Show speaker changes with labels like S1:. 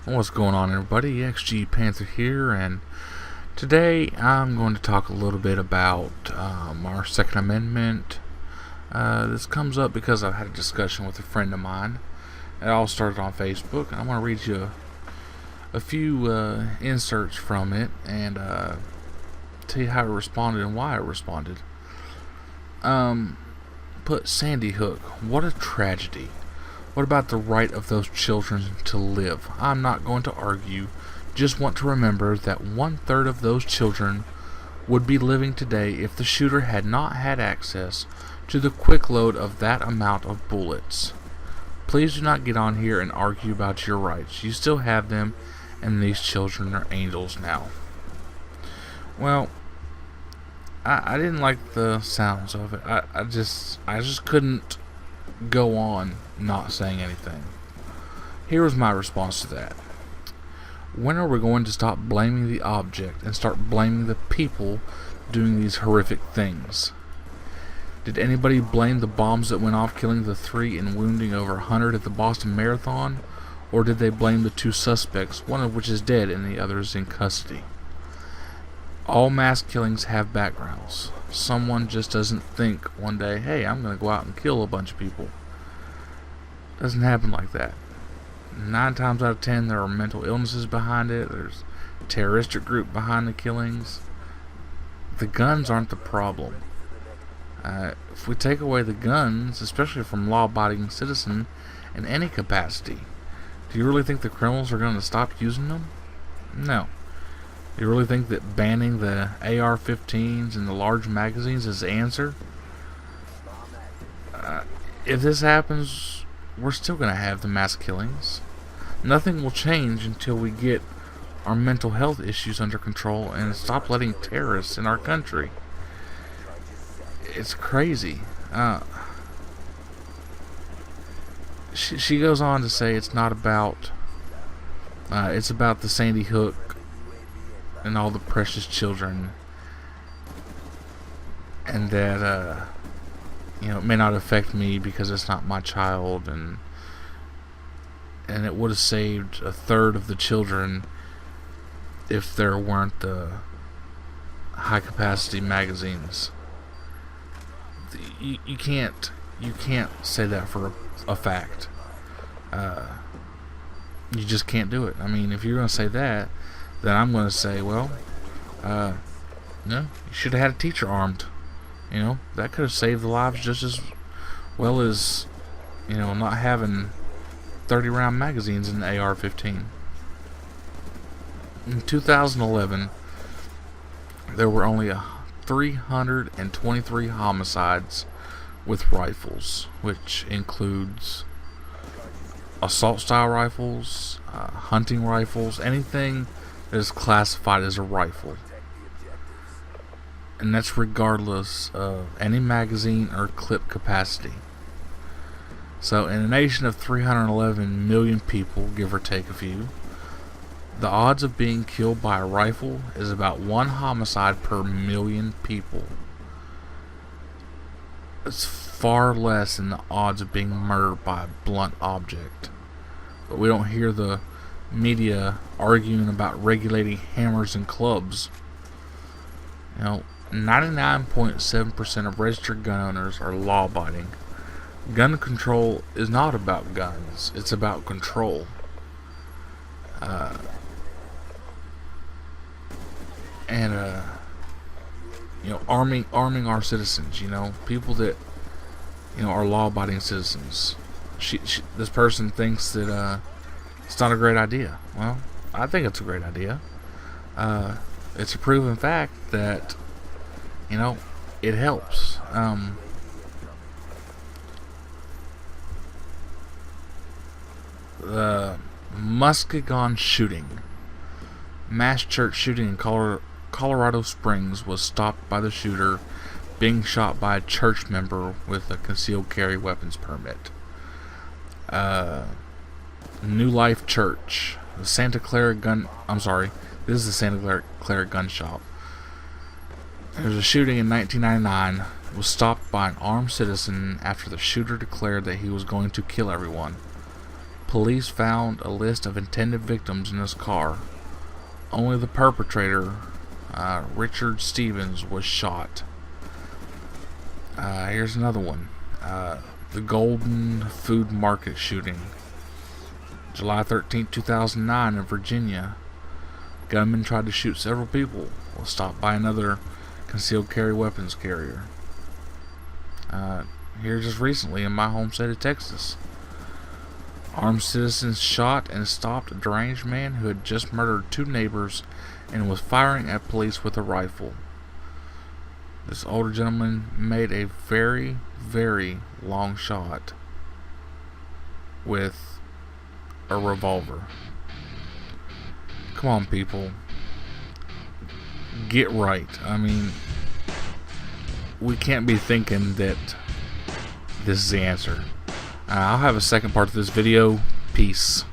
S1: What's going on, everybody? XG Panther here, and today I'm going to talk a little bit about our Second Amendment. This comes up because I've had a discussion with a friend of mine. It all started on Facebook, and I want to read you a few inserts from it and tell you how it responded and why it responded. Put Sandy Hook. What a tragedy. What about the right of those children to live? I'm not going to argue, just want to remember that 1/3 of those children would be living today if the shooter had not had access to the quick load of that amount of bullets. Please do not get on here and argue about your rights. You still have them, and these children are angels now. Well, I didn't like the sounds of it. I just couldn't go on not saying anything. Here was my response to that. When are we going to stop blaming the object and start blaming the people doing these horrific things? Did anybody blame the bombs that went off, killing the 3 and wounding over 100 at the Boston Marathon? Or did they blame the 2 suspects, one of which is dead and the other is in custody? All mass killings have backgrounds. Someone just doesn't think one day, hey, I'm going to go out and kill a bunch of people. Doesn't happen like that. 9 times out of 10 there are mental illnesses behind it. There's a terroristic group behind the killings. The guns aren't the problem. If we take away the guns, especially from law-abiding citizen in any capacity, do you really think the criminals are going to stop using them? No. Do you really think that banning the AR-15s and the large magazines is the answer? If this happens, we're still going to have the mass killings. Nothing will change until we get our mental health issues under control and stop letting terrorists in our country. It's crazy. She goes on to say it's not about... it's about the Sandy Hook and all the precious children, and that it may not affect me because it's not my child, and it would have saved 1/3 of the children if there weren't the high capacity magazines. You can't say that for a fact. You just can't do it. I mean, if you're going to say that, then I'm going to say, well, no, you should have had a teacher armed. That could have saved the lives just as well as, not having 30-round magazines in the AR-15. In 2011, there were only 323 homicides with rifles, which includes assault-style rifles, hunting rifles, anything that is classified as a rifle. And that's regardless of any magazine or clip capacity. So in a nation of 311 million people, give or take a few, the odds of being killed by a rifle is about 1 homicide per million people. It's far less than the odds of being murdered by a blunt object. But we don't hear the media arguing about regulating hammers and clubs. 99.7% of registered gun owners are law-abiding. Gun control is not about guns; it's about control. Arming our citizens. People that are law-abiding citizens. This person thinks that it's not a great idea. Well, I think it's a great idea. It's a proven fact that it helps. The Muskegon shooting, mass church shooting in Colorado Springs, was stopped by the shooter being shot by a church member with a concealed carry weapons permit. New Life Church, the Santa Clara gun. This is the Santa Clara gun shop. There was a shooting in 1999. It was stopped by an armed citizen after the shooter declared that he was going to kill everyone. Police found a list of intended victims in his car. Only the perpetrator, Richard Stevens, was shot. Here's another one. The Golden Food Market shooting. July 13, 2009 in Virginia. Gunman tried to shoot several people. Was stopped by another concealed carry weapons carrier. Here just recently in my home state of Texas. Armed citizens shot and stopped a deranged man who had just murdered 2 neighbors and was firing at police with a rifle. This older gentleman made a very, very long shot with a revolver. Come on, people. Get right. I mean, we can't be thinking that this is the answer. I'll have a second part of this video. Peace.